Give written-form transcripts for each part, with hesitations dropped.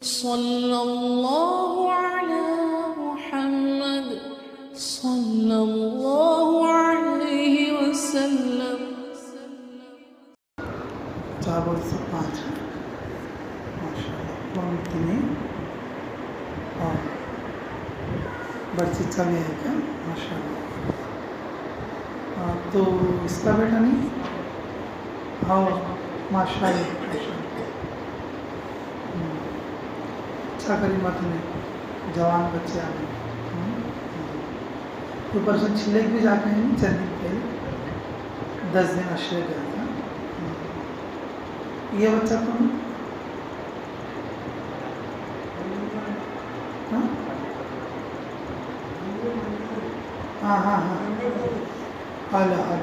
صلی اللہ علی محمد صلی اللہ علیہ وسلم. 4 سے 5 ماشاءاللہ اور بڑی چل ہے کیا ماشاءاللہ. تو اس کا بیٹا نہیں ہاں ماشاءاللہ اچھا کریمت میں جوان بچے آ گئے. تو پرسن چھلک بھی جاتے ہیں چند دن پہلے 10 دن اشرے گیا تھا. یہ بچہ کون ہاں ہاں ہاں اعلیٰ ہاں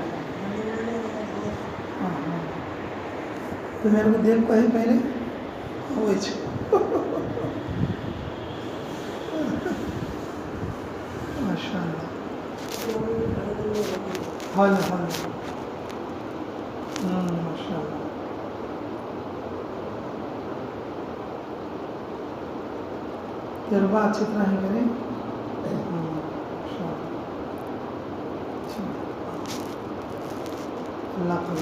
ہاں تو میرے کو دیکھ پائے پہلے وہ ماشاء اللہ ماشاء اللہ تجربہ اچھی طرح ہی کریں. اللہ کا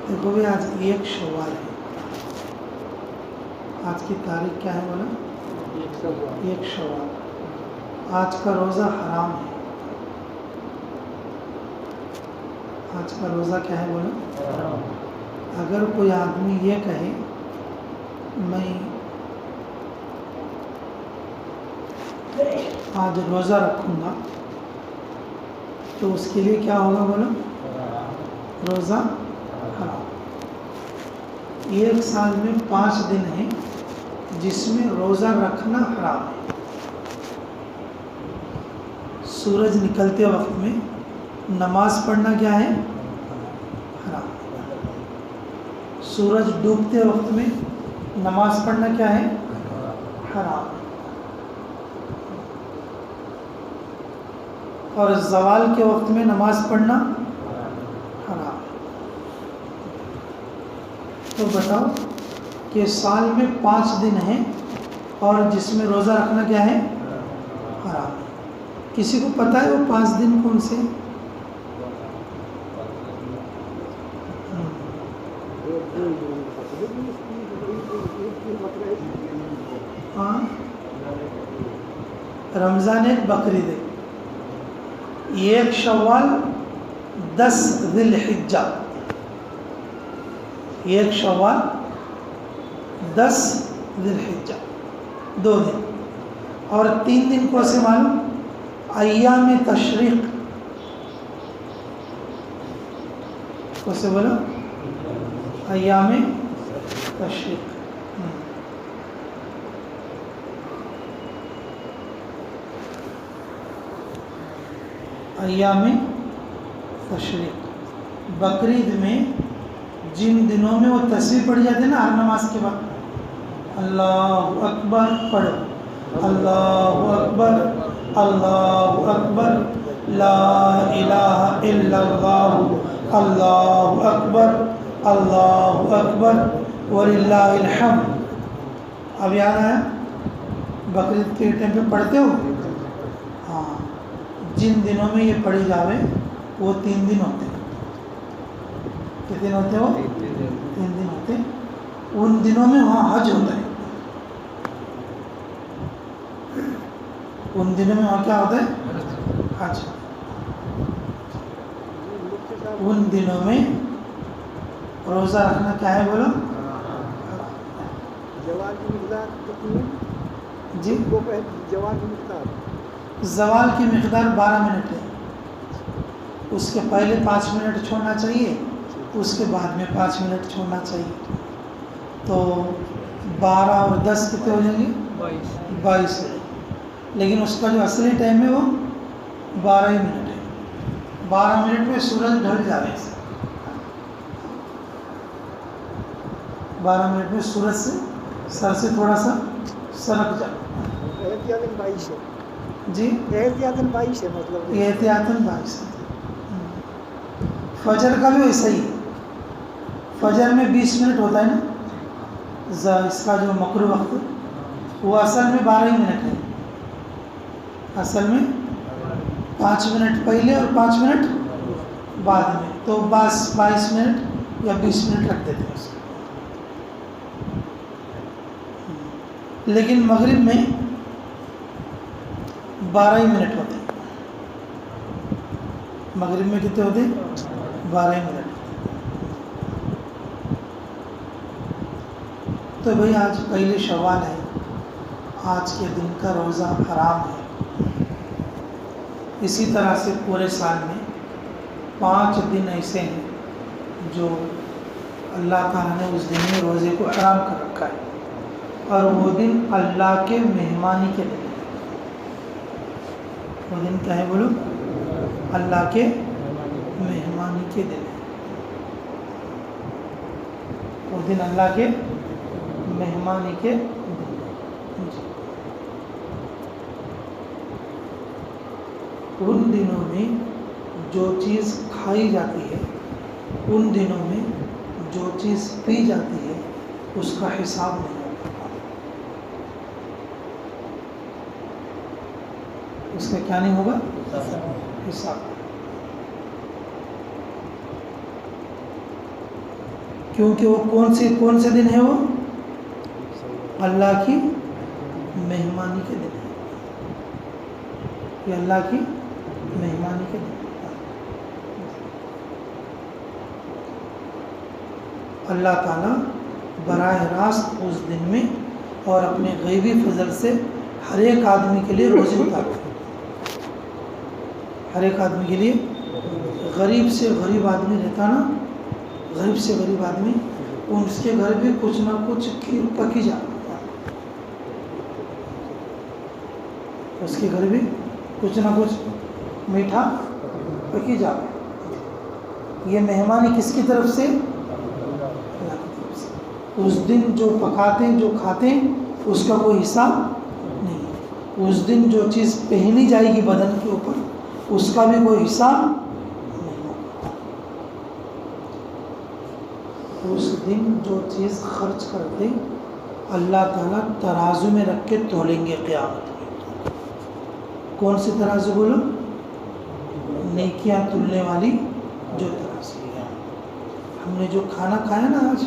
دیکھو بھی آج 1 شوال ہے. آج کی تاریخ کیا ہے بولا 1 شوال. آج کا روزہ حرام ہے. آج کا روزہ کیا ہے بولا. اگر کوئی آدمی یہ کہے میں آج روزہ رکھوں گا تو اس کے لیے کیا ہوگا بولا روزہ حرام. 1 سال میں 5 دن ہیں جس میں روزہ رکھنا حرام ہے. سورج نکلتے وقت میں نماز پڑھنا کیا ہے حرام. سورج ڈوبتے وقت میں نماز پڑھنا کیا ہے حرام. اور زوال کے وقت میں نماز پڑھنا حرام. تو بتاؤ کہ سال میں 5 دن ہیں اور جس میں روزہ رکھنا کیا ہے حرام. کسی کو پتہ ہے وہ 5 دن کون سے؟ ہاں رمضان ایک بقرعید ہے. 1 شوال 10 ذی الحجہ. 1 شوال 10 ذی الحجہ 2 دن. اور 3 دن کو سے معلوم ایام تشریق کو سے بولو ایام تشریق. ایام تشریق بقرعید میں جن دنوں میں وہ تسبیح پڑھی جاتی ہے نا ہر نماز کے بعد اللہ اکبر پڑھو اللہ اکبر اللہ اکبر لا الہ الا اللہ اللہ اکبر اللہ اکبر وللہ الحمد. اب یاد آیا بقرعید کے ٹائم پہ پڑھتے ہو. ہاں جن دنوں میں یہ پڑھی جاوے وہ 3 دن ہوتے ہیں. کتنے ہوتے ہو 3 دن ہوتے ہیں. ان دنوں میں وہاں حج ہوتا ہے. ان دنوں میں وہاں کیا ہوتا ہے حج. ان دنوں میں روزہ رکھنا کیا ہے بولو زوال کی مقدار کتنی جی. زوال کی مقدار زوال کی مقدار 12 منٹ ہے. اس کے پہلے 5 منٹ چھوڑنا چاہیے اس کے بعد میں 5 منٹ چھوڑنا چاہیے. تو 12 اور 10 کتنے ہو جائیں گے 22. لیکن اس کا جو اصلی ٹائم ہے وہ 12 ہی منٹ ہے. 12 منٹ میں سورج ڈھل جاوے. 12 منٹ میں سورج سے سر سے تھوڑا سا سرک جائے. احتیاطاً 22 ہے جی احتیاطاً 22 ہے مطلب احتیاطاً 22. فجر کا بھی ویسا ہی. فجر میں 20 منٹ ہوتا ہے نا اس کا جو مکروہ وقت، وہ اصل میں 12 ہی منٹ ہے. اصل میں 5 منٹ پہلے اور 5 منٹ بعد میں، تو 22 منٹ یا 20 منٹ رکھ دیتے ہیں اس کو. لیکن مغرب میں 12 ہی منٹ ہوتے ہیں. مغرب میں کتنے ہوتے ہیں؟ 12 ہی منٹ. تو بھئی آج پہلے شوال ہے، آج کے دن کا روزہ حرام ہے. اسی طرح سے پورے سال میں 5 دن ایسے ہیں جو اللہ تعالیٰ نے اس دن میں روزے کو حرام کر رکھا ہے، اور وہ دن اللہ کے مہمانی کے دن ہے. وہ دن کیا ہے بولو؟ اللہ کے مہمانی کے دن ہے. وہ دن اللہ کے مہمانی کے دن ہے. ان دنوں میں جو چیز کھائی جاتی ہے، ان دنوں میں جو چیز پی جاتی ہے، اس کا حساب نہیں ہوتا. اس کا کیا نہیں ہوگا؟ حساب. کیونکہ وہ کون سے دن ہے؟ وہ اللہ کی مہمانی کے دن ہے. یہ اللہ کی مہمانی کے دن. اللہ تعالیٰ براہ راست اس دن میں اور اپنے غیبی فضل سے ہر ایک آدمی کے لیے روزے اتارتے ہیں. ہر ایک آدمی کے لیے. غریب سے غریب آدمی رہتا نا، غریب سے غریب آدمی، اس کے گھر بھی کچھ نہ کچھ کھیر پکی جاتی ہے. اس کے گھر بھی کچھ نہ کچھ میٹھا پکی جاتا ہے. یہ مہمانی کس کی طرف سے؟ اللہ کی طرف سے. اس دن جو پکاتے ہیں، جو کھاتے ہیں، اس کا کوئی حساب نہیں. اس دن جو چیز پہنی جائے گی بدن کے اوپر، اس کا بھی کوئی حساب نہیں ہوگا. اس دن جو چیز خرچ کرتے اللہ تعالیٰ ترازو میں رکھ کے تولیں گے قیامت میں. کون سی ترازو بولو؟ نیکیاں تلنے والی جو ترازو ہے. ہم نے جو کھانا کھایا نا آج،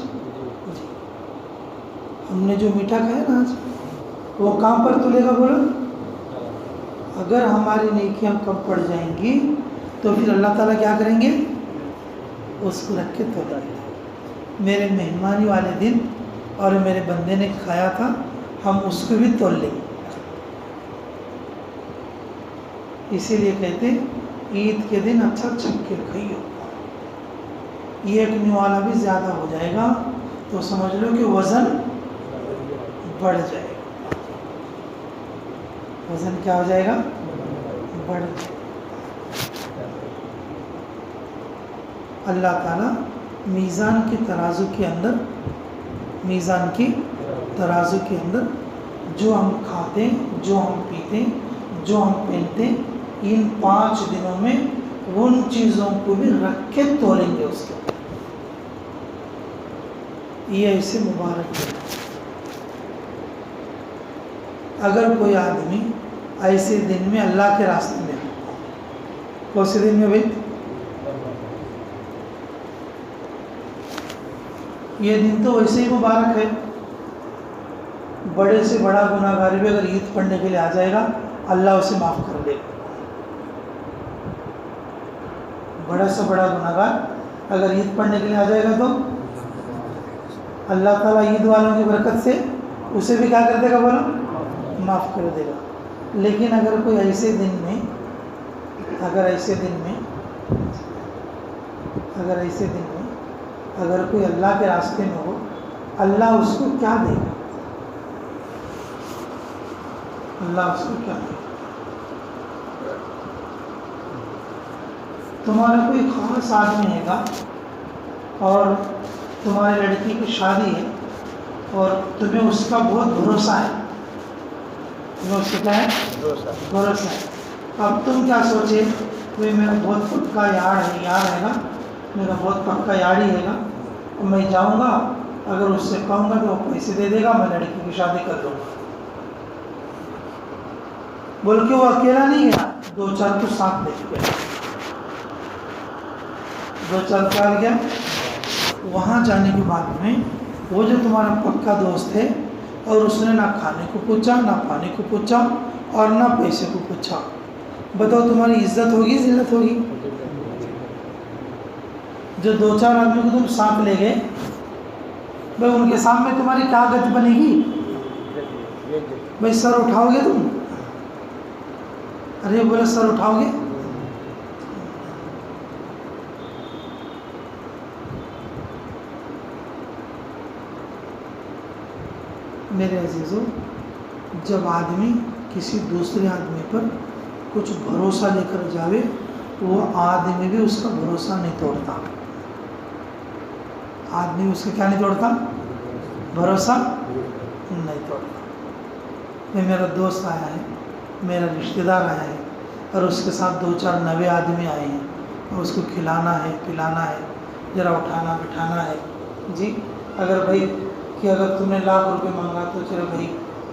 ہم نے جو میٹھا کھایا نا آج، وہ کہاں پر تلے گا بولو؟ اگر ہماری نیکیاں کم پڑ جائیں گی تو پھر اللہ تعالیٰ کیا کریں گے؟ اس کو رکھ کے تولیں گے. میرے مہمانی والے دن اور میرے بندے نے کھایا تھا، ہم اس کو بھی تول لیں گے. اسی لیے کہتے ہیں عید کے دن اچھا چھک کے کھائیے. یہ ایک نوالا بھی زیادہ ہو جائے گا تو سمجھ لو کہ وزن بڑھ جائے گا. وزن کیا ہو جائے گا؟ بڑھ جائے گا. اللہ تعالیٰ میزان کی ترازو کے اندر، میزان کی ترازو کے اندر جو ہم کھاتے ہیں، جو ہم پیتے ہیں، جو ہم پہنتے ہیں، ان 5 دنوں میں ان چیزوں کو بھی رکھ کے تولیں گے اس کے. یہ ایسے مبارک ہے. اگر کوئی آدمی ایسے دن میں اللہ کے راستے میں، کون سے دن میں بھائی؟ یہ دن تو ویسے ہی مبارک ہے. بڑے سے بڑا گناہ گار بھی اگر عید پڑھنے کے لیے آ جائے گا، اللہ اسے معاف کر دے گا. بڑا سے بڑا گناہ گار اگر عید پڑھنے کے لیے آ جائے گا تو اللہ تعالیٰ عید والوں کی برکت سے اسے بھی کیا کر دے گا بولو؟ معاف کر دے گا. لیکن اگر کوئی ایسے دن میں اگر کوئی اللہ کے راستے میں ہو، اللہ اس کو کیا دے گا؟ اللہ اس کو کیا دے گا؟ تمہارا کوئی خاص آدمی ہے گا اور تمہاری لڑکی کی شادی ہے اور تمہیں اس کا بہت بھروسہ ہے. تمہیں اس کا کیا ہے؟ بھروسہ ہے. اب تم کیا سوچے؟ کوئی میرا بہت پکا یار ہے گا، میرا بہت پکا یاری ہے گا، میں جاؤں گا، اگر اس سے کہوں گا تو وہ پیسے دے دے گا، میں لڑکی کی شادی کر لوں گا. بول کے وہ اکیلا نہیں گیا، 2-4 کو ساتھ لے کے گیا. 2-4 سال گیا. وہاں جانے کے بعد میں وہ جو تمہارا پکا دوست ہے، اور اس نے نہ کھانے کو پوچھا، نہ پانی کو پوچھا، اور نہ پیسے کو پوچھا، بتاؤ تمہاری عزت ہوگی ذلت ہوگی؟ جو 2-4 آدمی کو تم ساتھ لے گئے، بھائی ان کے سامنے تمہاری کیا گت بنے گی؟ بھائی سر اٹھاؤ گے تم؟ ارے بولے سر اٹھاؤ گے؟ میرے عزیزو، جب آدمی کسی دوسرے آدمی پر کچھ بھروسہ لے کر جاوے، وہ آدمی بھی اس کا بھروسہ نہیں توڑتا. آدمی اس کا کیا نہیں توڑتا؟ بھروسہ نہیں توڑتا. میرا دوست آیا ہے، میرا رشتہ دار آیا ہے، اور اس کے ساتھ 2-4 نوے آدمی آئے ہیں، اور اس کو کھلانا ہے پلانا ہے، ذرا اٹھانا بٹھانا ہے. جی اگر بھائی کہ اگر تم نے 1,00,000 روپے مانگا تو چلو بھائی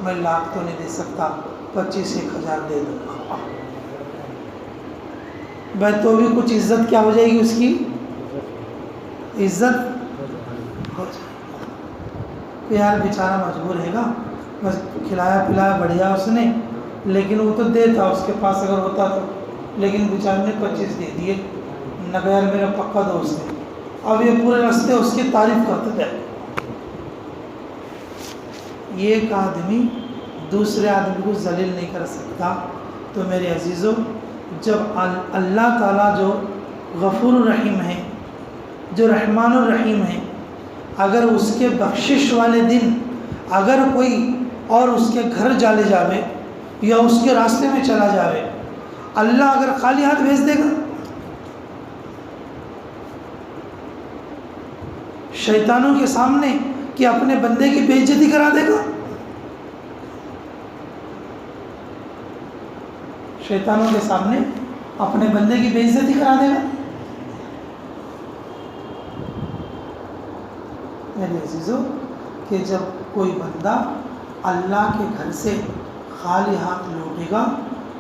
میں 1,00,000 تو نہیں دے سکتا، 25,000-1,000 دے دوں گا. بھائی تو بھی کچھ عزت کیا ہو جائے گی؟ اس کی عزت ہو جائے گی. یار بیچارہ مجبور ہے گا، بس کھلایا پلایا بڑھیا اس نے، لیکن وہ تو دیتا اس کے پاس اگر ہوتا تو، لیکن بیچارے نے 25 دے دیے. نہ یار میرا پکا دوست ہے. اب یہ پورے راستے اس کی تعریف کرتے تھے. ایک آدمی دوسرے آدمی کو ذلیل نہیں کر سکتا. تو میرے عزیزو، جب اللہ تعالیٰ جو غفور الرحیم ہے، جو رحمان الرحیم ہے، اگر اس کے بخشش والے دن اگر کوئی اور اس کے گھر جالے جاوے یا اس کے راستے میں چلا جاوے، اللہ اگر خالی ہاتھ بھیج دے گا؟ شیطانوں کے سامنے کہ اپنے بندے کی بے عزتی کرا دے گا؟ شیطانوں کے سامنے اپنے بندے کی بے عزتی کرا دے گا؟ میرے عزیزو، کہ جب کوئی بندہ اللہ کے گھر سے خالی ہاتھ لوٹے گا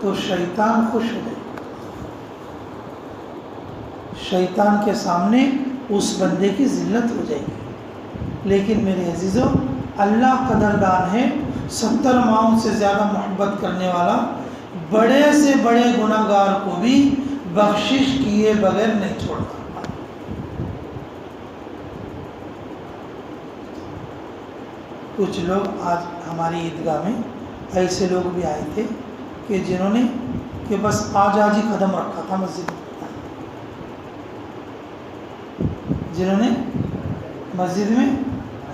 تو شیطان خوش ہو جائے گا. شیطان کے سامنے اس بندے کی ذلت ہو جائے گی. لیکن میرے عزیزو، اللہ قدردان ہے، 70 ماؤں سے زیادہ محبت کرنے والا، بڑے سے بڑے گناہ گار کو بھی بخشش کیے بغیر نہیں چھوڑتا. کچھ لوگ آج ہماری عیدگاہ میں ایسے لوگ بھی آئے تھے کہ جنہوں نے کہ بس آج ہی قدم رکھا تھا مسجد میں، جنہوں نے مسجد میں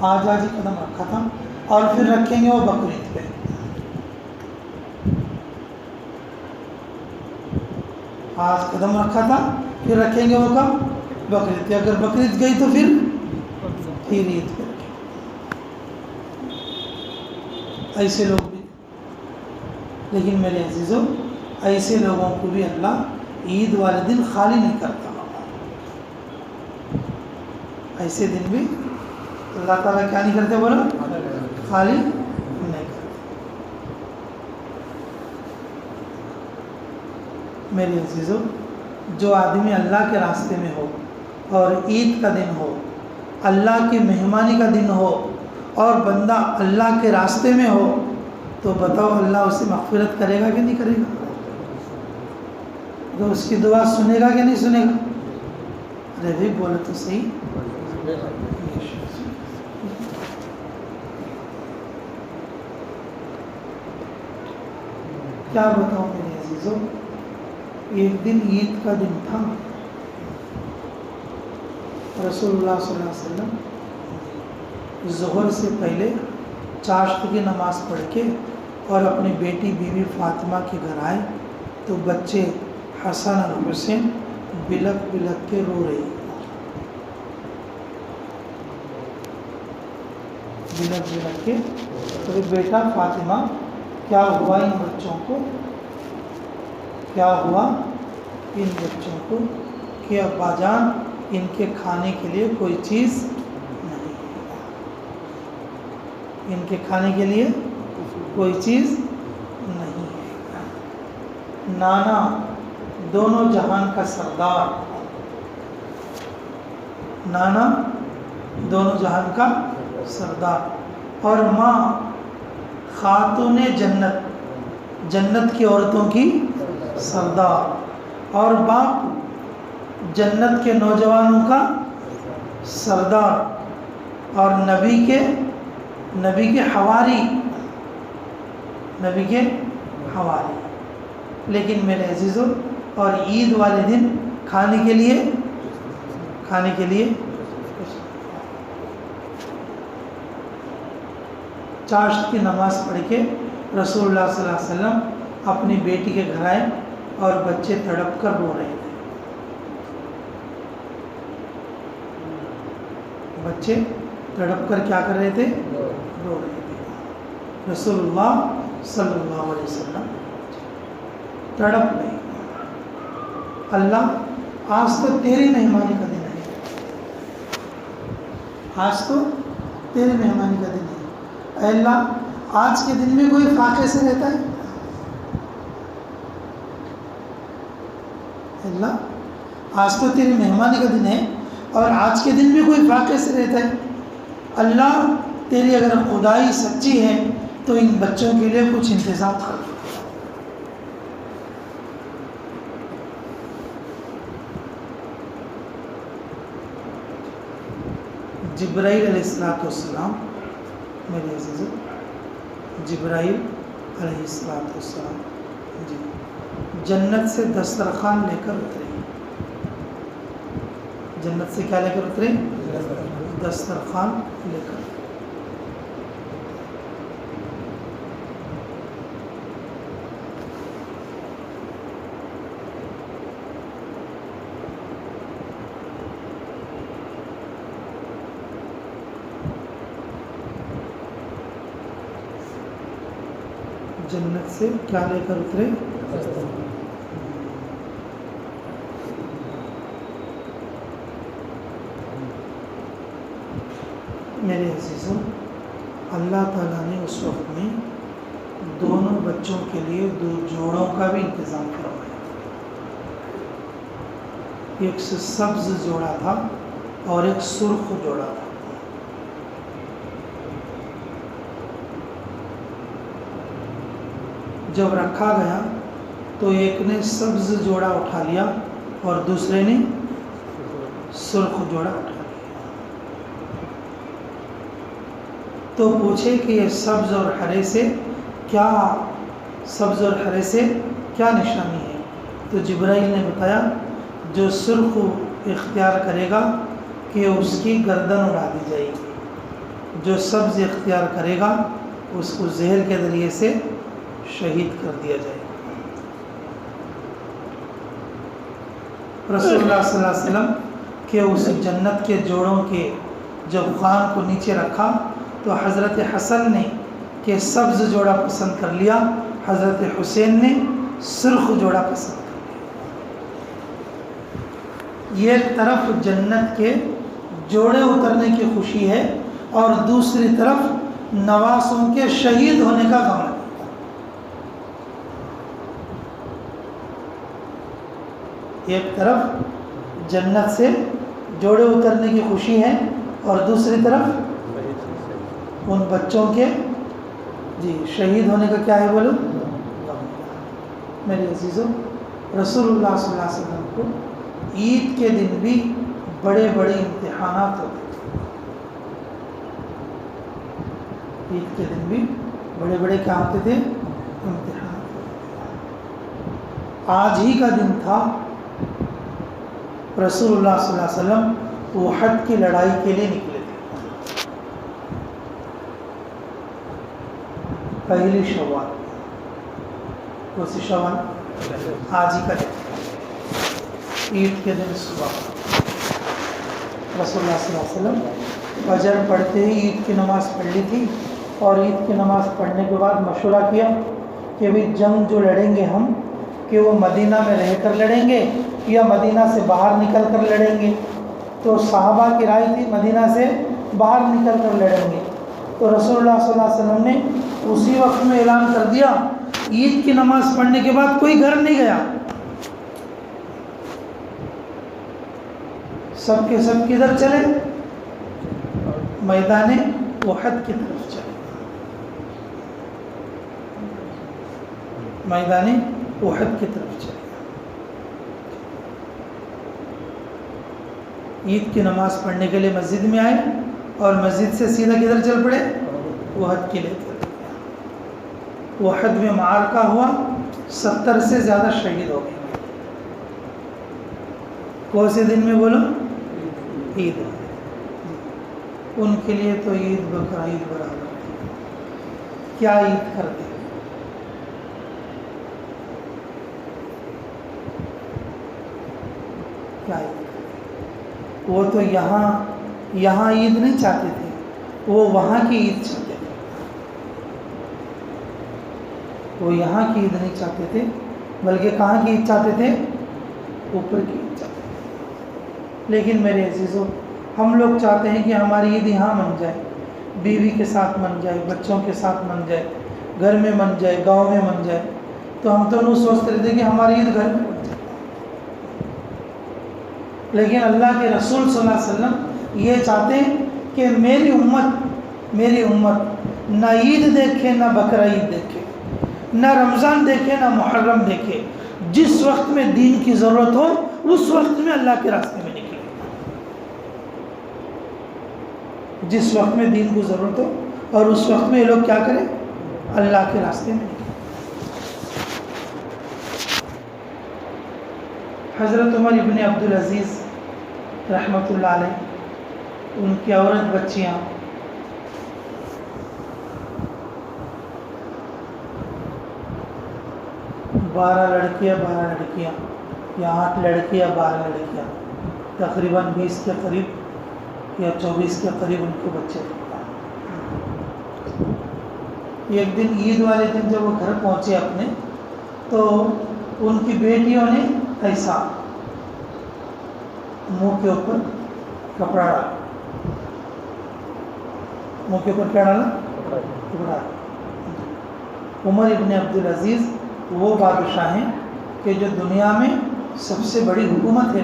آج ہی قدم رکھا تھا، اور پھر رکھیں گے وہ بقرعید پہ. آج قدم رکھا تھا، پھر رکھیں گے وہ کب؟ بقرعید پہ. اگر بقرعید گئی تو پھر عید پہ رکھیں. ایسے لوگ بھی. لیکن میرے عزیزو، ایسے لوگوں کو بھی اللہ عید والے دن خالی نہیں کرتا. ایسے دن بھی اللہ تعالیٰ کیا نہیں کرتے؟ بولو، خالی نہیں کرتے. میرے عزیزو، جو آدمی اللہ کے راستے میں ہو اور عید کا دن ہو، اللہ کی مہمانی کا دن ہو، اور بندہ اللہ کے راستے میں ہو، تو بتاؤ اللہ اسے مغفرت کرے گا کہ نہیں کرے گا؟ تو اس کی دعا سنے گا کہ نہیں سنے گا؟ ارے بھائی بولے تو صحیح. کیا بتاؤں میرے عزیزو، ایک دن عید کا دن تھا. رسول اللہ صلی اللہ علیہ وسلم ظہر سے پہلے چاشت کی نماز پڑھ کے اور اپنی بیٹی بیوی فاطمہ کے گھر آئے تو بچے حسن اور حسین بلک بلک کے رو رہے. بلک بلک کے تو بیٹا فاطمہ کیا ہوا ان بچوں کو؟ کیا ہوا ان بچوں کو کہ ابا جان ان کے کھانے کے لیے کوئی چیز ان کے کھانے کے لیے کوئی چیز نہیں ہے۔ نانا دونوں جہان کا سردار، نانا دونوں جہان کا سردار، اور ماں خاتون جنت، جنت کی عورتوں کی سردار، اور باپ جنت کے نوجوانوں کا سردار، اور نبی کے حواری، نبی کے حواری۔ لیکن میرے عزیزوں، اور عید والے دن کھانے کے لیے چاشت کی نماز پڑھ کے رسول اللہ صلی اللہ علیہ وسلم اپنی بیٹی کے گھر آئے اور بچے تڑپ کر رو رہے تھے، بچے تڑپ کر کیا کر رہے تھے؟ رو رہے تھے۔ رسول اللہ صلی اللہ علیہ وسلم تڑپ نہیں، اللہ آج تو تیری مہمانی کا دن ہے، آج تو تیری مہمانی کا دن ہے، اے اللہ آج کے دن میں کوئی فاقے سے رہتا ہے؟ اللہ آج تو تیری مہمانی کا دن ہے اور آج کے دن میں کوئی فاقے سے رہتا ہے، اللہ تیری اگر خدائی سچی ہے تو ان بچوں کے لیے کچھ انتظام کر۔ جبرائیل علیہ السلام، میرے عزیزوں، جبرائیل علیہ السلام جی جنت سے دسترخوان لے کر اترے، جنت سے کیا لے کر اترے؟ دسترخوان لے کر۔ جنت سے کیا لے کر اترے؟ میرے عزیزوں، اللہ تعالیٰ نے اس وقت میں دونوں بچوں کے لیے 2 جوڑوں کا بھی انتظام کروایا، ایک سبز جوڑا تھا اور ایک سرخ جوڑا تھا۔ جب رکھا گیا تو ایک نے سبز جوڑا اٹھا لیا اور دوسرے نے سرخ جوڑا اٹھا لیا۔ تو پوچھے کہ یہ سبز اور ہرے سے کیا نشانی ہے؟ تو جبرائیل نے بتایا جو سرخ اختیار کرے گا کہ اس کی گردن اڑا دی جائے گی، جو سبز اختیار کرے گا اس کو زہر کے ذریعے سے شہید کر دیا جائے گا۔ رسول اللہ صلی اللہ علیہ وسلم کہ اس جنت کے جوڑوں کے جب خوان کو نیچے رکھا تو حضرت حسن نے کہ سبز جوڑا پسند کر لیا، حضرت حسین نے سرخ جوڑا پسند کر لیا۔ یہ طرف جنت کے جوڑے اترنے کی خوشی ہے اور دوسری طرف نواسوں کے شہید ہونے کا غم ہے۔ ایک طرف جنت سے جوڑے اترنے کی خوشی ہے اور دوسری طرف ان بچوں کے شہید ہونے کا کیا ہے بولو؟ میرے عزیزوں، رسول اللہ صلی اللہ علیہ وسلم کو عید کے دن بھی بڑے بڑے امتحانات ہوتے تھے، عید کے دن بھی بڑے بڑے کیا ہوتے تھے؟ امتحانات ہوتے تھے۔ آج ہی کا دن تھا، رسول اللہ صلی اللہ علیہ وسلم احد کی لڑائی کے لیے نکلے تھے، پہلی شوال، کون سی شوال؟ آج ہی کا دن، عید کے دن صبح رسول اللہ صلی اللہ علیہ وسلم فجر پڑھتے ہی عید کی نماز پڑھ لی تھی، اور عید کی نماز پڑھنے کے بعد مشورہ کیا کہ بھی جنگ جو لڑیں گے ہم کہ وہ مدینہ میں رہ کر لڑیں گے یا مدینہ سے باہر نکل کر لڑیں گے؟ تو صحابہ کی رائے تھی مدینہ سے باہر نکل کر لڑیں گے، تو رسول اللہ صلی اللہ علیہ وسلم نے اسی وقت میں اعلان کر دیا، عید کی نماز پڑھنے کے بعد کوئی گھر نہیں گیا، سب کے سب کدھر چلے؟ میدان احد کی طرف چلے، میدان احد کی طرف چلے۔ عید کی نماز پڑھنے کے لیے مسجد میں آئے اور مسجد سے سیدھا کدھر چل پڑے؟ احد کے لیے چل پڑے۔ احد میں معرکہ ہوا، 70 سے زیادہ شہید ہو گئے۔ کون سے دن میں بولو؟ عید۔ ان کے لیے تو عید بقر عید برابر ہے۔ کیا عید کرتے؟ کیا عید؟ وہ تو یہاں عید نہیں چاہتے تھے، وہ وہاں کی عید چاہتے تھے، وہ یہاں کی عید نہیں چاہتے تھے بلکہ کہاں کی عید چاہتے تھے؟ اوپر کی عید چاہتے تھے۔ لیکن میرے عزیزو، ہم لوگ چاہتے ہیں کہ ہماری عید یہاں من جائے، بیوی کے ساتھ من جائے، بچوں کے ساتھ من جائے، گھر میں من جائے، گاؤں میں من جائے، تو ہم تو نہیں سوچتے رہتے کہ ہماری عید گھر میں من جائے۔ لیکن اللہ کے رسول صلی اللہ علیہ وسلم یہ چاہتے ہیں کہ میری امت نہ عید دیکھے، نہ بقرہ عید دیکھے، نہ رمضان دیکھے، نہ محرم دیکھے، جس وقت میں دین کی ضرورت ہو اس وقت میں اللہ کے راستے میں نکلے، جس وقت میں دین کو ضرورت ہو اور اس وقت میں یہ لوگ کیا کریں؟ اللہ کے راستے میں نکلیں۔ حضرت عمر ابن عبدالعزیز رحمۃ اللہ علیہ، ان کی عورت بچیاں بارہ لڑکیاں یا 8 لڑکیاں 12 لڑکیاں، تقریباً 20 کے قریب یا 24 کے قریب ان کے بچے تھے۔ ایک دن عید والے دن جب وہ گھر پہنچے اپنے، تو ان کی بیٹیوں نے ایسا منہ کے اوپر کپڑا ڈالا، منہ کے اوپر کیا ڈالا؟ کپڑا۔ عمر ابن عبدالعزیز وہ بادشاہ ہیں کہ جو دنیا میں سب سے بڑی حکومت ہے،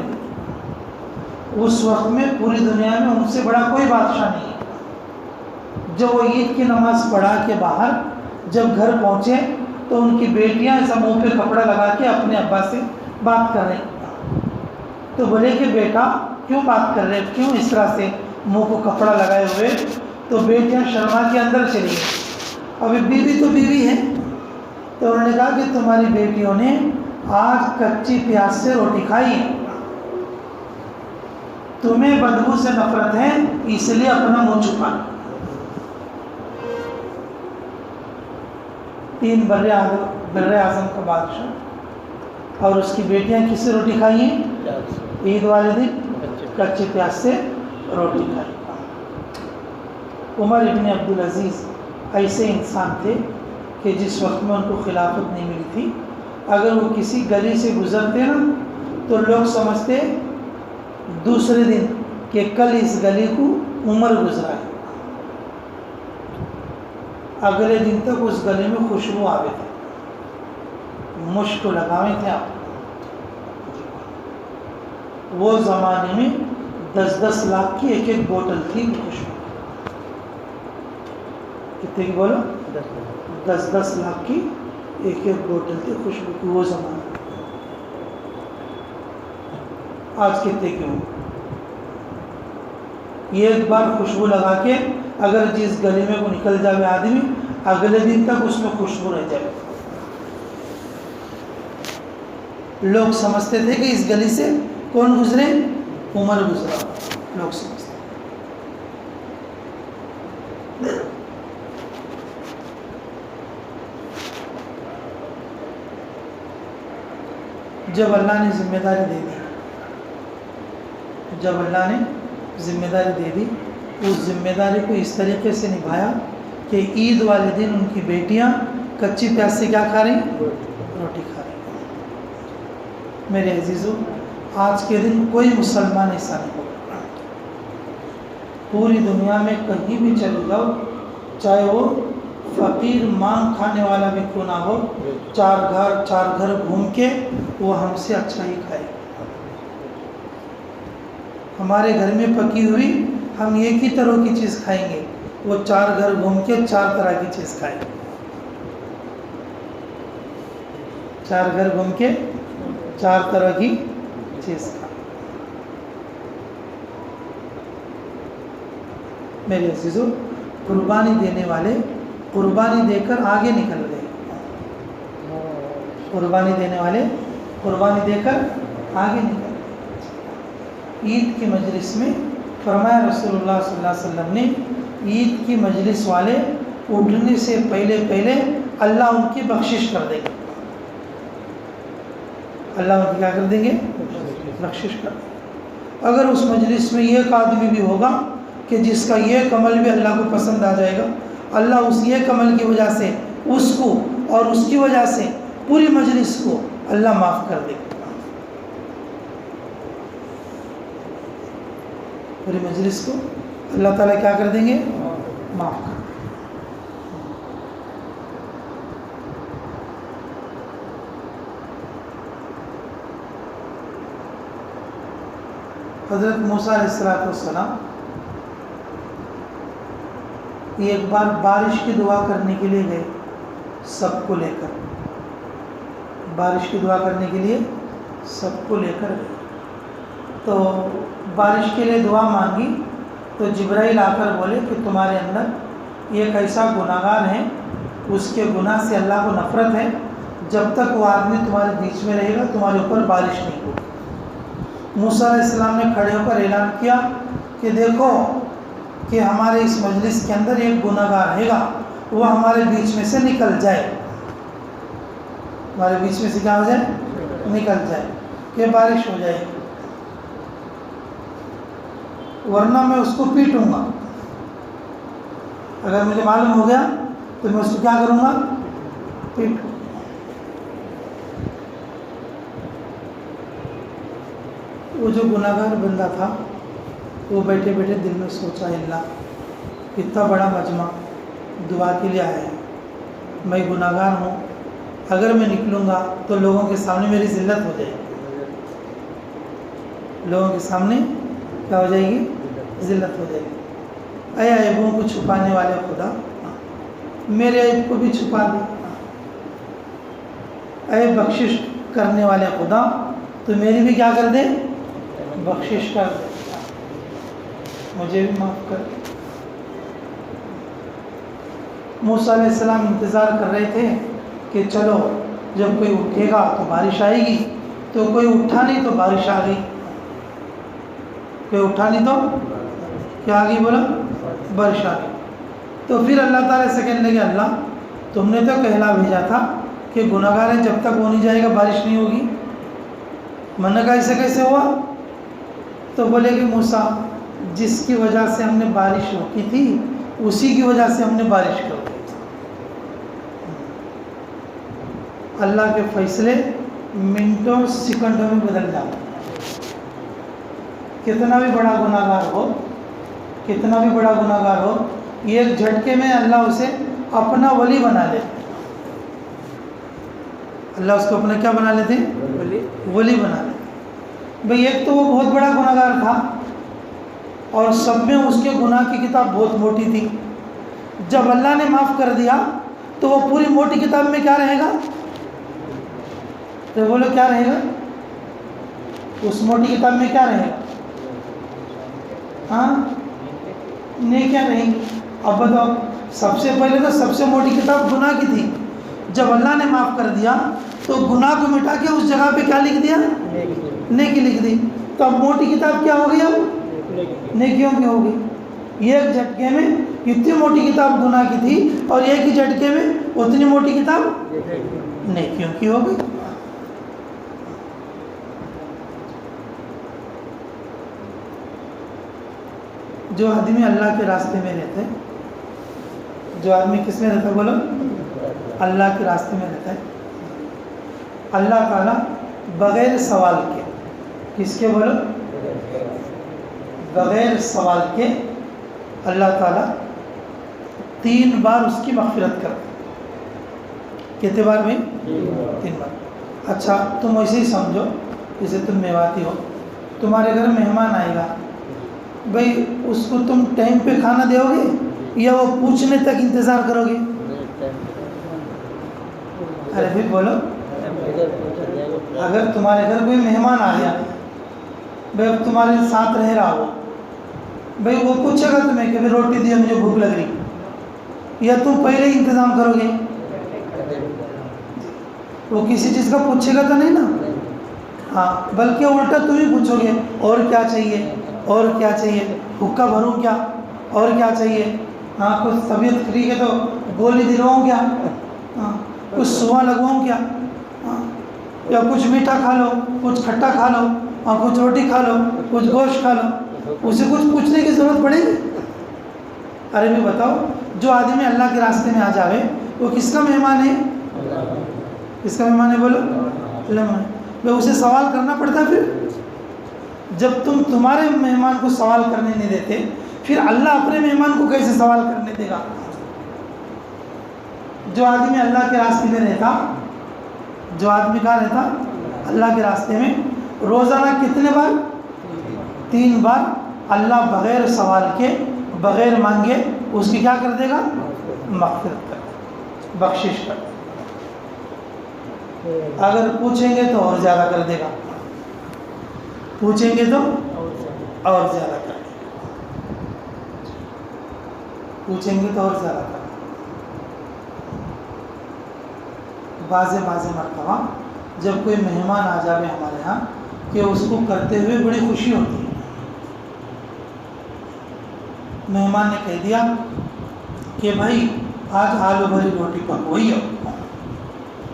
اس وقت میں پوری دنیا میں ان سے بڑا کوئی بادشاہ نہیں ہے۔ جب وہ عید کی نماز پڑھا کے باہر جب گھر پہنچے تو ان کی بیٹیاں ایسا منہ پہ کپڑا لگا کے اپنے ابا سے بات کر رہے ہیں۔ تو بولے کہ بیٹا کیوں بات کر رہے، کیوں اس طرح سے منہ کو کپڑا لگائے ہوئے؟ تو بیٹیاں شرما کے اندر چلی گئی۔ ابھی بیوی تو بیوی ہے، تو انہوں نے کہا کہ تمہاری بیٹیوں نے آج کچی پیاز سے روٹی کھائی ہے، تمہیں بدبو سے نفرت ہے، اس لیے اپنا منہ چھپا۔ 3 بر اعظم کا بادشاہ اور اس کی بیٹیاں کس سے روٹی کھائی ہیں؟ عید والے دن کچے پیاز سے روٹی کھائی۔ عمر ابن عبدالعزیز ایسے انسان تھے کہ جس وقت میں ان کو خلافت نہیں ملی تھی، اگر وہ کسی گلی سے گزرتے نا تو لوگ سمجھتے دوسرے دن کہ کل اس گلی کو عمر گزرا ہے، اگلے دن تک اس گلی میں خوشبو آوے تھے، مشک لگاوے تھے آپ۔ وہ زمانے میں 10-10 لاکھ کی ایک بوتل تھی خوشبو، کتنے کی بولو؟ 10-10 لاکھ کی ایک بوتل تھی خوشبو کی وہ زمانہ۔ آج کتنے کی ہو؟ یہ ایک بار خوشبو لگا کے اگر جس گلی میں وہ نکل جائے آدمی، اگلے دن تک اس میں خوشبو رہ جائے۔ لوگ سمجھتے تھے کہ اس گلی سے کون گزرے؟ عمر گزرا، لوگ سمجھتے۔ جب اللہ نے ذمہ داری دے دی، اس ذمہ داری کو اس طریقے سے نبھایا کہ عید والے دن ان کی بیٹیاں کچی پیاز سے کیا کھا رہی؟ روٹی کھا رہی۔ میرے عزیزو، آج کے دن کوئی مسلمان ایسا نہیں ہوگا، پوری دنیا میں کہیں بھی چلے جاؤ چاہے وہ فقیر مانگ کھانے والا بھی کیوں نہ ہو، چار گھر گھوم کے وہ ہم سے اچھا ہی کھائے. ہمارے گھر میں پکی ہوئی ہم ایک ہی طرح کی چیز کھائیں گے، وہ 4 گھر گھوم کے 4 طرح کی چیز کھائے. 4 گھر گھوم کے 4 طرح کی چیز کھائے. میرے عزیزو، قربانی دینے والے قربانی دے کر آگے نکل گئے. قربانی دینے والے قربانی دے کر آگے نکل گئے. عید کی مجلس میں فرمایا رسول اللہ صلی اللہ علیہ وسلم نے، عید کی مجلس والے اٹھنے سے پہلے اللہ ان کی بخشش کر دیں گے. اللہ ان کی کیا کر دیں گے؟ بخشش کر دیں گے. اگر اس مجلس میں ایک آدمی بھی ہوگا کہ جس کا ایک عمل بھی اللہ کو پسند آ جائے گا، اللہ اس ایک عمل کی وجہ سے اس کو اور اس کی وجہ سے پوری مجلس کو اللہ معاف کر دے گا. پوری مجلس کو اللہ تعالیٰ کیا کر دیں گے؟ معاف کر دیں گے. حضرت موسیٰ علیہ السلام ایک بار بارش کی دعا کرنے کے لیے گئے، سب کو لے کر. بارش کی دعا کرنے کے لیے سب کو لے کر گئے. تو بارش کے لیے دعا مانگی تو جبرائیل آ کر بولے کہ تمہارے اندر ایک ایسا گناہگار ہے، اس کے گناہ سے اللہ کو نفرت ہے، جب تک وہ آدمی تمہارے بیچ میں رہے گا تمہارے اوپر بارش نہیں ہوگی. موسیٰ علیہ السلام نے کھڑے ہو کر اعلان کیا کہ دیکھو کہ ہمارے اس مجلس کے اندر ایک گناہگار رہے گا، وہ ہمارے بیچ میں سے نکل جائے. ہمارے بیچ میں سے کیا ہو جائے؟ نکل جائے کہ بارش ہو جائے، ورنہ میں اس کو پیٹوں گا. اگر مجھے معلوم ہو گیا تو میں اس کو کیا کروں گا؟ پیٹوں. وہ جو گناہگار بندہ تھا وہ بیٹھے بیٹھے دل میں سوچا، اللہ اتنا بڑا مجمع دعا کے لیے آیا ہے، میں گناہگار ہوں، اگر میں نکلوں گا تو لوگوں کے سامنے میری ذلت ہو جائے گی. لوگوں کے سامنے کیا ہو جائے گی؟ ذلت ہو جائے گی. اے عیبوں کو چھپانے والے خدا، میرے عیب کو بھی چھپا دے. اے بخشش کرنے والے خدا، تو میری بھی کیا کر دے؟ بخشش کر دے، مجھے بھی معاف کر دے. موسیٰ علیہ السلام انتظار کر رہے تھے کہ چلو جب کوئی اٹھے گا تو بارش آئے گی. تو کوئی اٹھا نہیں تو بارش آ گئی. کوئی اٹھا نہیں تو کیا آ گئی؟ بولا بارش آ گئی. تو پھر اللہ تعالیٰ سے کہنے لگے، اللہ تم نے تو کہلا بھیجا تھا کہ گناہگار ہے، جب تک وہ نہیں جائے گا بارش نہیں ہوگی. میں نے کہا ایسے کیسے ہوا؟ تو بولے کہ موسیٰ جس کی وجہ سے ہم نے بارش روکی تھی اسی کی وجہ سے ہم نے بارش کر دی. اللہ کے فیصلے منٹوں سیکنڈوں میں بدل جاتے ہیں. کتنا بھی بڑا گناہگار ہو، کتنا بھی بڑا گناہگار ہو، ایک جھٹکے میں اللہ اسے اپنا ولی بنا لیتے. اللہ اس کو اپنا کیا بنا لیتے ہیں؟ ولی بنا لیتے. بھئی ایک تو وہ بہت بڑا گناہگار تھا اور سب میں اس کے گناہ کی کتاب بہت موٹی تھی. جب اللہ نے معاف کر دیا تو وہ پوری موٹی کتاب میں کیا رہے گا؟ تو بولو کیا رہے گا؟ اس موٹی کتاب میں کیا رہے گا؟ ہاں، نیکیاں رہیں گی. اب بتاؤ، سب سے پہلے تو سب سے موٹی کتاب گناہ کی تھی. جب اللہ نے معاف کر دیا تو گناہ کو مٹا کے اس جگہ پہ کیا لکھ دیا؟ نیکی لکھ دی. تو اب موٹی کتاب کیا ہو گئی؟ اب نیکیوں کی ہو گئی. ایک جھٹکے میں اتنی موٹی کتاب گناہ کی تھی اور ایک ہی جھٹکے میں اتنی موٹی کتاب نیکیوں کی ہو گئی. جو آدمی اللہ کے راستے میں رہتا ہے، جو آدمی کس میں رہتا ہے؟ بولو اللہ کے راستے میں رہتا ہے، اللہ تعالیٰ بغیر سوال کے، کس کے؟ بولو بغیر سوال کے اللہ تعالیٰ 3 بار اس کی مغفرت کر دے. کتنے بار بھائی؟ 3 بار. اچھا تم ویسے ہی سمجھو جیسے تم میواتی ہو, تمہارے گھر مہمان آئے گا, بھائی اس کو تم ٹائم پہ کھانا دو گے یا وہ پوچھنے تک انتظار کرو گے؟ ارے بھی بولو. اگر تمہارے گھر کوئی مہمان آ گیا, بھائی اب تمہارے ساتھ رہ رہا ہو, بھائی وہ پوچھے گا تمہیں کہ روٹی دیا مجھے بھوک لگ رہی, یا تم پہلے ہی انتظام کرو گے؟ وہ کسی چیز کا پوچھے گا تو نہیں نا, ہاں بلکہ الٹا تم ہی پوچھو گے اور کیا چاہیے, اور کیا چاہیے, حکا بھروں کیا, اور کیا چاہیے, ہاں کچھ طبیعت ٹھیک ہے تو گولی دلواؤں کیا, ہاں کچھ سوا لگواؤں کیا, ہاں یا کچھ میٹھا کھا لو, کچھ کھٹا کھا لو, ہاں کچھ روٹی کھا لو, کچھ گوشت کھا لو. اسے کچھ پوچھنے کی ضرورت پڑے گی؟ ارے بھی بتاؤ, جو آدمی اللہ کے راستے میں آ جاوے وہ کس کا مہمان ہے؟ کس کا مہمان ہے بولو؟ اللہ. میں اسے سوال کرنا پڑتا. پھر جب تم تمہارے مہمان کو سوال کرنے نہیں دیتے, پھر اللہ اپنے مہمان کو کیسے سوال کرنے دے گا؟ جو آدمی اللہ کے راستے میں رہتا, جو آدمی کہاں رہتا؟ اللہ کے راستے میں, روزانہ کتنے بار؟ 3 بار اللہ بغیر سوال کے, بغیر مانگے اس کی کیا کر دے گا؟ مغفرت کر, بخشش کر. اگر پوچھیں گے تو اور زیادہ کر دے گا, پوچھیں گے تو اور زیادہ کر دے گا, پوچھیں گے تو اور زیادہ کر دے گا. بعض مرتبہ جب کوئی مہمان آ جاوے ہمارے ہاں کہ اس کو کرتے ہوئے بڑی خوشی ہوتی ہے. مہمان نے کہہ دیا کہ بھائی آج آلو بھری روٹی پکوئی ہو.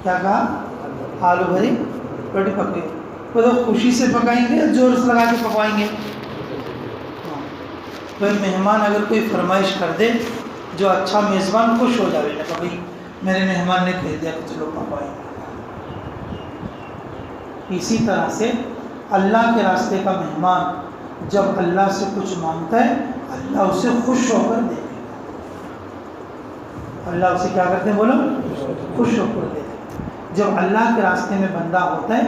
کیا کہا؟ آلو بھری روٹی پکوئی. وہ تو خوشی سے پکائیں گے یا زور سے لگا کے پکوائیں گے؟ بھائی مہمان اگر کوئی فرمائش کر دے, جو اچھا میزبان خوش ہو جاوے نا کہ بھائی میرے مہمان نے کہہ دیا کہ چلو پکوائیں. اسی طرح سے اللہ کے راستے کا مہمان جب اللہ سے کچھ مانگتا ہے, اللہ اسے خوش ہو کر دے گا. اللہ اسے کیا کرتے ہیں بولو؟ خوش ہو کر دے گا. جب اللہ کے راستے میں بندہ ہوتا ہے,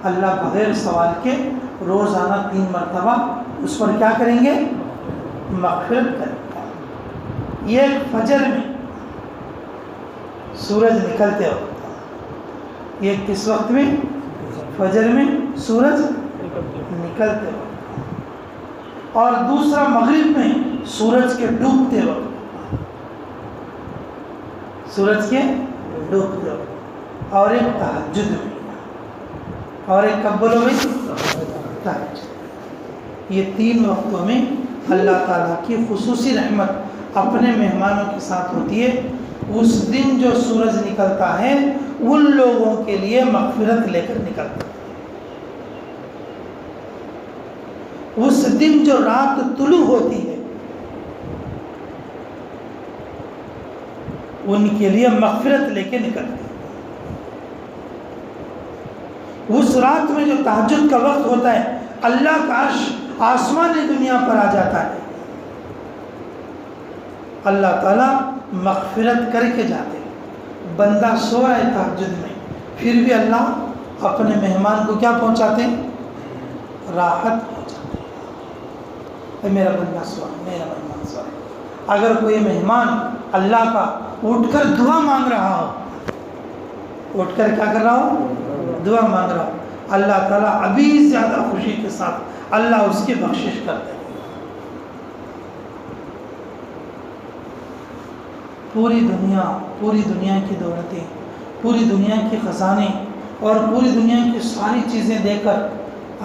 اللہ بغیر سوال کے روزانہ 3 مرتبہ اس پر کیا کریں گے؟ مغفرت کریں گے. یہ فجر میں سورج نکلتے وقت, یہ کس وقت میں؟ فجر میں سورج نکلتے وقت. اور دوسرا مغرب میں سورج کے ڈوبتے وقت, سورج کے ڈوبتے وقت. اور ایک تہجد میں, اور ایک کب بولو بھائی؟ تہجد. یہ 3 وقتوں میں اللہ تعالیٰ کی خصوصی رحمت اپنے مہمانوں کے ساتھ ہوتی ہے. اس دن جو سورج نکلتا ہے ان لوگوں کے لیے مغفرت لے کر نکلتا ہے. اس دن جو رات طلوع ہوتی ہے ان کے لیے مغفرت لے کے نکلتے ہیں. اس رات میں جو تہجد کا وقت ہوتا ہے, اللہ کا عرش آسمانی دنیا پر آ جاتا ہے. اللہ تعالیٰ مغفرت کر کے جاتے ہیں. بندہ سو رہا ہے تہجد میں, پھر بھی اللہ اپنے مہمان کو کیا پہنچاتے ہیں؟ راحت پہنچاتے ہیں. میرا بندہ سو رہا ہے, میرا مہمان سو رہا ہے. اگر کوئی مہمان اللہ کا اٹھ کر دعا مانگ رہا ہو, اٹھ کر کیا کر رہا ہو؟ دعا مانگ رہا ہو, اللہ تعالیٰ ابھی زیادہ خوشی کے ساتھ اللہ اس کی بخشش کرتے ہیں. پوری دنیا کی دولتیں, پوری دنیا کے خزانے اور پوری دنیا کی ساری چیزیں دے کر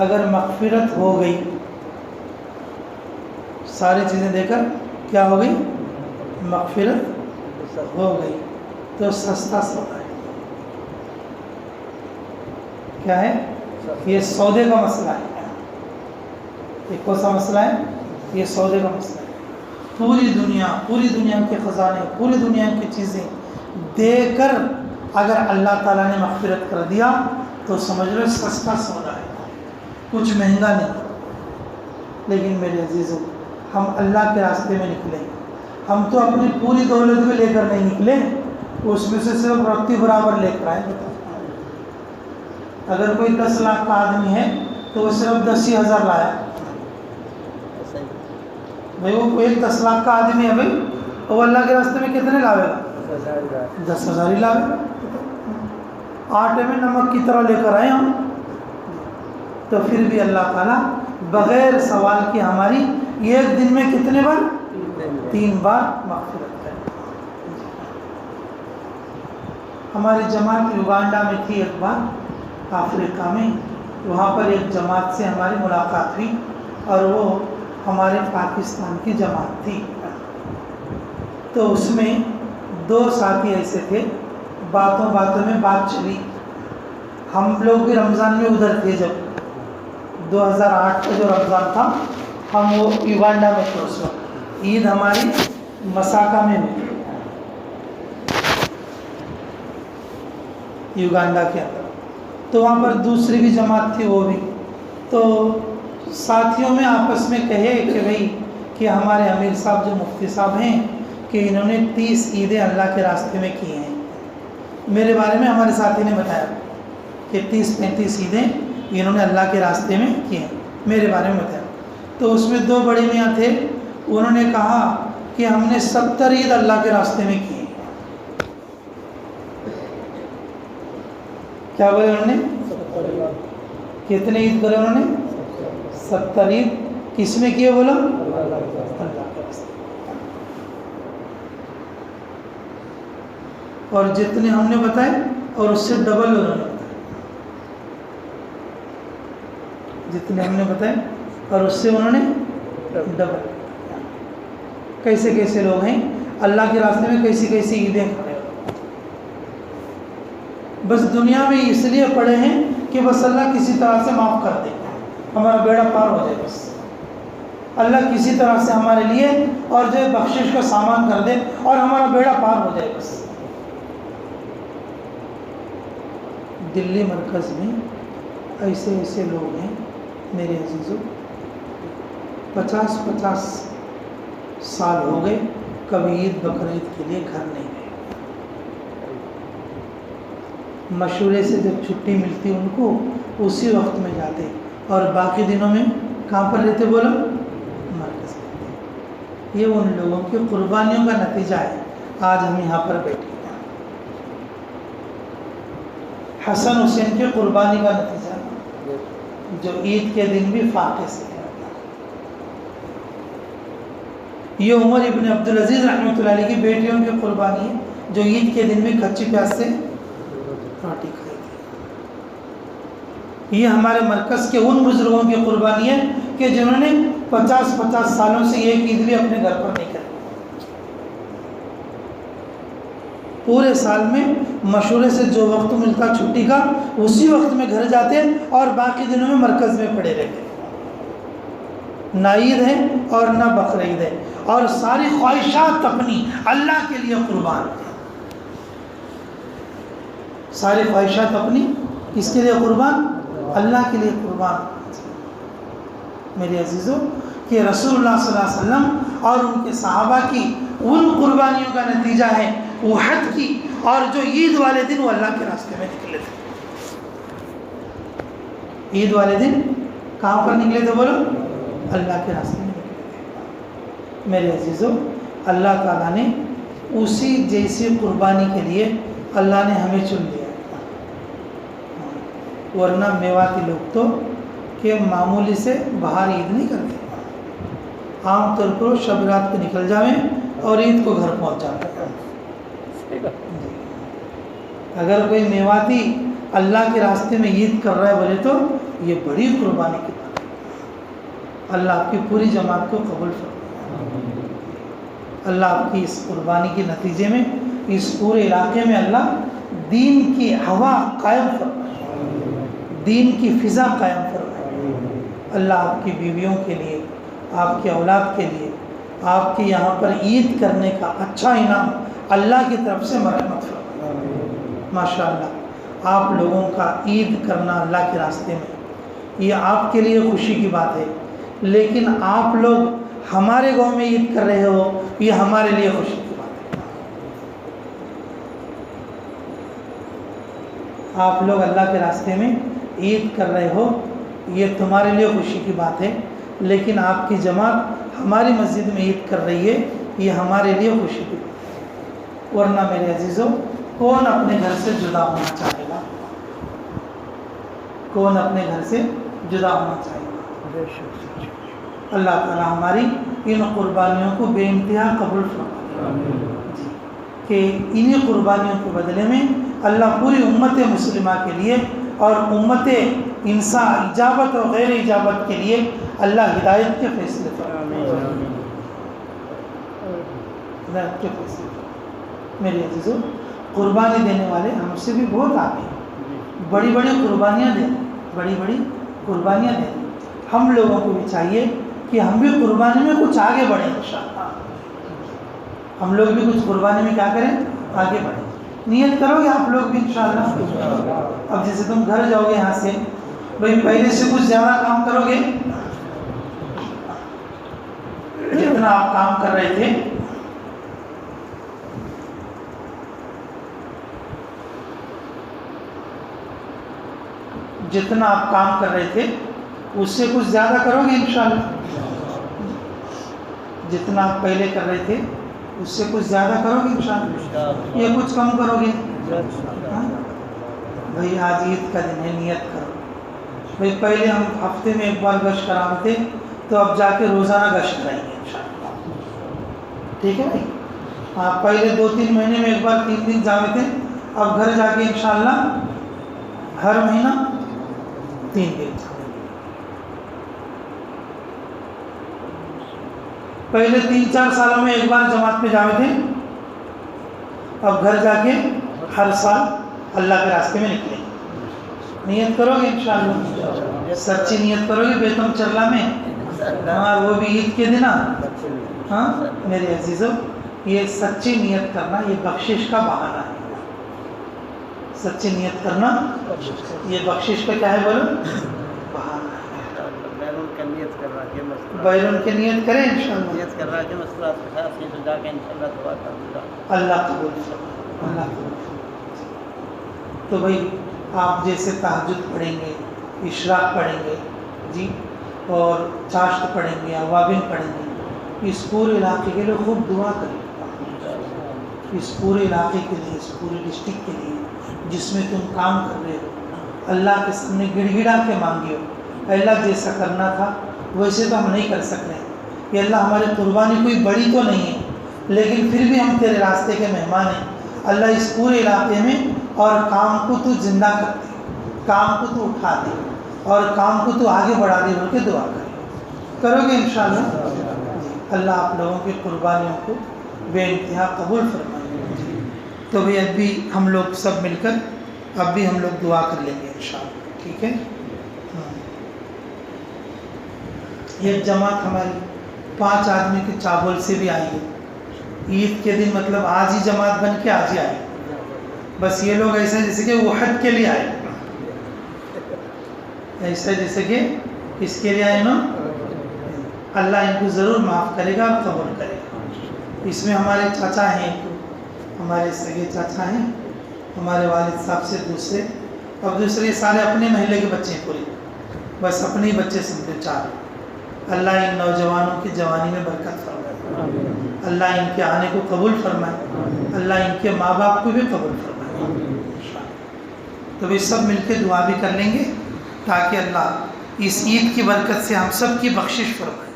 اگر مغفرت ہو گئی, ساری چیزیں دے کر کیا ہو گئی؟ مغفرت ہو گئی, تو سستا سودا ہے. کیا ہے یہ؟ سودے کا مسئلہ ہے. یہ کون سا مسئلہ ہے؟ یہ سودے کا مسئلہ ہے. پوری دنیا کے خزانے, پوری دنیا کی چیزیں دے کر اگر اللہ تعالیٰ نے مغفرت کر دیا تو سمجھ لو سستا سودا ہے, کچھ مہنگا نہیں. لیکن میرے عزیزو, ہم اللہ کے راستے میں نکلیں, ہم تو اپنی پوری دولت بھی لے کر نہیں نکلے، اس میں سے صرف رتی برابر لے کر آئے. اگر کوئی 10 لاکھ کا آدمی ہے تو وہ صرف 10,000 لایا. بھائی وہ ایک 10 لاکھ کا آدمی ہے بھائی، وہ اللہ کے راستے میں کتنے لاوے گا؟ 10,000 ہی لاوے گا. آٹے میں نمک کی طرح لے کر آئے ہم، تو پھر بھی اللہ تعالیٰ بغیر سوال کے ہماری ایک دن میں کتنے بار؟ 3 بار مغفرت کرے. ہماری جماعت یوگانڈا میں تھی ایک بار، افریقہ میں. وہاں پر ایک جماعت سے ہماری ملاقات ہوئی اور وہ ہمارے پاکستان کی جماعت تھی. تو اس میں 2 ساتھی ایسے تھے، باتوں باتوں میں بات چلی. ہم لوگ بھی رمضان میں ادھر تھے، جب 2008 کا جو رمضان تھا ہم وہ یوگانڈا میں تھے. اس وقت عید ہماری مساکا میں ہوئی یوگانڈا کے اندر. تو وہاں پر دوسری بھی جماعت تھی، وہ بھی. تو ساتھیوں میں آپس میں کہے کہ بھئی کہ ہمارے امیر صاحب جو مفتی صاحب ہیں کہ انہوں نے 30 عیدیں اللہ کے راستے میں کی ہیں. میرے بارے میں ہمارے ساتھی نے بتایا کہ 30-35 عیدیں انہوں نے اللہ کے راستے میں کی ہیں، میرے بارے میں بتایا. تو اس میں 2 بڑے میاں تھے، انہوں نے کہا کہ ہم نے 70 عید اللہ کے راستے میں کی ہیں. کیا بولے انہوں نے؟ کتنے عید کرے انہوں نے؟ 70 عید. کس میں کیے بولو؟ اللہ کے راستے. اور جتنے ہم نے بتائے اور اس سے ڈبل انہوں نے بتائے. جتنے ہم نے بتائے اور اس سے انہوں نے ڈبل. کیسے کیسے لوگ ہیں اللہ کے راستے میں، کیسی کیسی عیدیں کھڑے. بس دنیا میں اس لیے پڑے ہیں کہ بس اللہ کسی طرح سے معاف کر دے، ہمارا بیڑا پار ہو جائے. بس اللہ کسی طرح سے ہمارے لیے اور جو بخشش کا سامان کر دے اور ہمارا بیڑا پار ہو جائے. بس دلی مرکز میں ایسے ایسے لوگ ہیں میرے عزیزوں، 50 سال ہو گئے کبھی عید بقرعید کے لیے گھر نہیں گئے. مشورے سے جب چھٹی ملتی ان کو اسی وقت میں جاتے، اور باقی دنوں میں کہاں پر رہتے بولو؟ مرکز رہتے. یہ ان لوگوں کی قربانیوں کا نتیجہ ہے. آج ہم یہاں پر بیٹھے ہیں، حسن حسین کی قربانی کا نتیجہ جو عید کے دن بھی فاقے سے ہے. یہ عمر ابن عبدالعزیز رحمۃ اللہ علیہ کی بیٹیوں کی قربانی ہے جو عید کے دن میں کچی پیاز سے روٹی کھائی تھی. یہ ہمارے مرکز کے ان بزرگوں کی قربانی ہے کہ جنہوں نے 50 سالوں سے ایک عید بھی اپنے گھر پر نہیں کری. پورے سال میں مشورے سے جو وقت ملتا چھٹی کا اسی وقت میں گھر جاتے اور باقی دنوں میں مرکز میں پڑے رہتے. نہ عید ہے اور نہ بقرعید ہے، اور ساری خواہشات اپنی اللہ کے لیے قربان. ساری خواہشات اپنی کس کے لیے قربان؟ اللہ کے لیے قربان. میرے عزیزوں کہ رسول اللہ صلی اللہ علیہ وسلم اور ان کے صحابہ کی ان قربانیوں کا نتیجہ ہے احد کی، اور جو عید والے دن وہ اللہ کے راستے میں نکلے تھے. عید والے دن کہاں پر نکلے تھے بولو؟ اللہ کے راستے میں نکلے تھے. میرے عزیزوں اللہ تعالیٰ نے اسی جیسی قربانی کے لیے اللہ نے ہمیں چن لیا. ورنہ میواتی لوگ تو کہ معمولی سے باہر عید نہیں کرتے، عام طور پر شب رات پہ نکل جاویں اور عید کو گھر پہنچ جاتے ہیں. اگر کوئی میواتی اللہ کے راستے میں عید کر رہا ہے بولے تو یہ بڑی قربانی کی بات ہے. اللہ آپ کی پوری جماعت کو قبول فرمائے. اللہ آپ کی اس قربانی کے نتیجے میں اس پورے علاقے میں اللہ دین کی ہوا قائم فرمائے، دین کی فضا قائم فرمائے. اللہ آپ کی بیویوں کے لیے، آپ کے اولاد کے لیے، آپ کے یہاں پر عید کرنے کا اچھا انعام اللہ کی طرف سے مرحمت فرمائے. ماشاء اللہ آپ لوگوں کا عید کرنا اللہ کے راستے میں یہ آپ کے لیے خوشی کی بات ہے، لیکن آپ لوگ ہمارے گاؤں میں عید کر رہے ہو یہ ہمارے لیے خوشی کی بات ہے. آپ لوگ اللہ کے راستے میں عید کر رہے ہو، یہ تمہارے لیے خوشی کی بات ہے، لیکن آپ کی جماعت ہماری مسجد میں عید کر رہی ہے، یہ ہمارے لیے خوشی کی بات ہے. ورنہ میرے عزیزوں، کون اپنے گھر سے جدا ہونا چاہے گا؟ کون اپنے گھر سے جدا ہونا چاہے گا؟ اللہ تعالیٰ ہماری ان قربانیوں کو بے انتہا قبول فرمائے جی، کہ انہی قربانیوں کے بدلے میں اللہ پوری امت مسلمہ کے لیے اور امت انسان اجابت اور غیر اجابت کے لیے اللہ ہدایت کے فیصلے فرمائے. ہدایت کے فیصلے. میرے عزیزوں، قربانی دینے والے ہم سے بھی بہت آگے ہیں، بڑی بڑی قربانیاں دیں، بڑی بڑی قربانیاں دیں. ہم لوگوں کو بھی چاہیے کہ ہم بھی قربانی میں کچھ آگے بڑھیں انشاءاللہ. ہم لوگ بھی کچھ قربانی میں کیا کریں؟ آگے بڑھیں. نیت کرو گے آپ لوگ بھی انشاءاللہ. اب جیسے تم گھر جاؤ گے یہاں سے، بھائی پہلے سے کچھ زیادہ کام کرو گے، جتنا آپ کام کر رہے تھے جتنا آپ کام کر رہے تھے اس سے کچھ زیادہ کرو گے انشاءاللہ. جتنا آپ پہلے کر رہے تھے اس سے کچھ زیادہ کرو گے انشاءاللہ. یہ کچھ کم کرو گے؟ بھائی آج عید کا دن ہے، نیت کرو. بھائی پہلے ہم ہفتے میں ایک بار گشت کراتے، تو اب جا کے روزانہ گشت کرائیں گے انشاءاللہ. ٹھیک ہے بھائی؟ آپ پہلے 2-3 مہینے میں ایک بار 3 دن جاتے تھے، اب گھر جا کے انشاءاللہ ہر مہینہ 3 دن. پہلے 3-4 سالوں میں ایک بار جماعت میں جاتے تھے، اب گھر جا کے ہر سال اللہ کے راستے میں نکلیں. نیت کرو گے انشاءاللہ؟ سچی نیت کرو گے بیتم چرلا میں؟ ہاں، وہ بھی عید کے دن. ہاں میرے عزیزوں، یہ سچی نیت کرنا یہ بخشش کا بہانہ ہے. سچی نیت کرنا یہ بخشش کا کیا ہے بولو؟ بہانہ ہے. بیرون کے نیت کریں انشاءاللہ. اللہ قبول فرمائے. اللہ قبول فرمائے. تو بھائی آپ جیسے تہجد پڑھیں گے، اشراق پڑھیں گے جی، اور چاشت پڑھیں گے، اوابین پڑھیں گے، اس پورے علاقے کے لیے خوب دعا کریں. اس پورے علاقے کے لیے، اس پورے ڈسٹرکٹ کے لیے جس میں تم کام کر رہے ہو، اللہ کے سامنے گڑ گڑا کے مانگے ہو. اللہ جیسا کرنا تھا ویسے تو ہم نہیں کر سکتے کہ اللہ ہماری قربانی کوئی بڑی تو نہیں ہے، لیکن پھر بھی ہم تیرے راستے کے مہمان ہیں. اللہ اس پورے علاقے میں اور کام کو تو زندہ کر دے، کام کو تو اٹھا دے، اور کام کو تو آگے بڑھا دے بول کے دعا کرو گے انشاءاللہ. اللہ آپ لوگوں کی قربانیوں کو بے انتہا قبول فرمائے. تو بھئی اب بھی ہم لوگ سب مل کر اب بھی ہم لوگ دعا کر لیں گے انشاءاللہ. ٹھیک ہے؟ یہ جماعت ہماری 5 آدمی کے چاول سے بھی آئی ہے. عید کے دن مطلب آج ہی جماعت بن کے آج ہی آئی. بس یہ لوگ ایسے جیسے کہ وحد کے لیے آئے، ایسا جیسے کہ اس کے لیے آئے نا. اللہ ان کو ضرور معاف کرے گا اور قبول کرے گا. اس میں ہمارے چاچا ہیں، ہمارے سگے چاچا ہیں، ہمارے والد صاحب سے دوسرے، اب دوسرے سارے اپنے محلے کے بچے ہیں پورے، بس اپنے ہی بچے سمجھے 4. اللہ ان نوجوانوں کی جوانی میں برکت فرمائے. اللہ ان کے آنے کو قبول فرمائے. اللہ ان کے ماں باپ کو بھی قبول فرمائے. تو بھی سب مل کے دعا بھی کر لیں گے تاکہ اللہ اس عید کی برکت سے ہم سب کی بخشش فرمائے.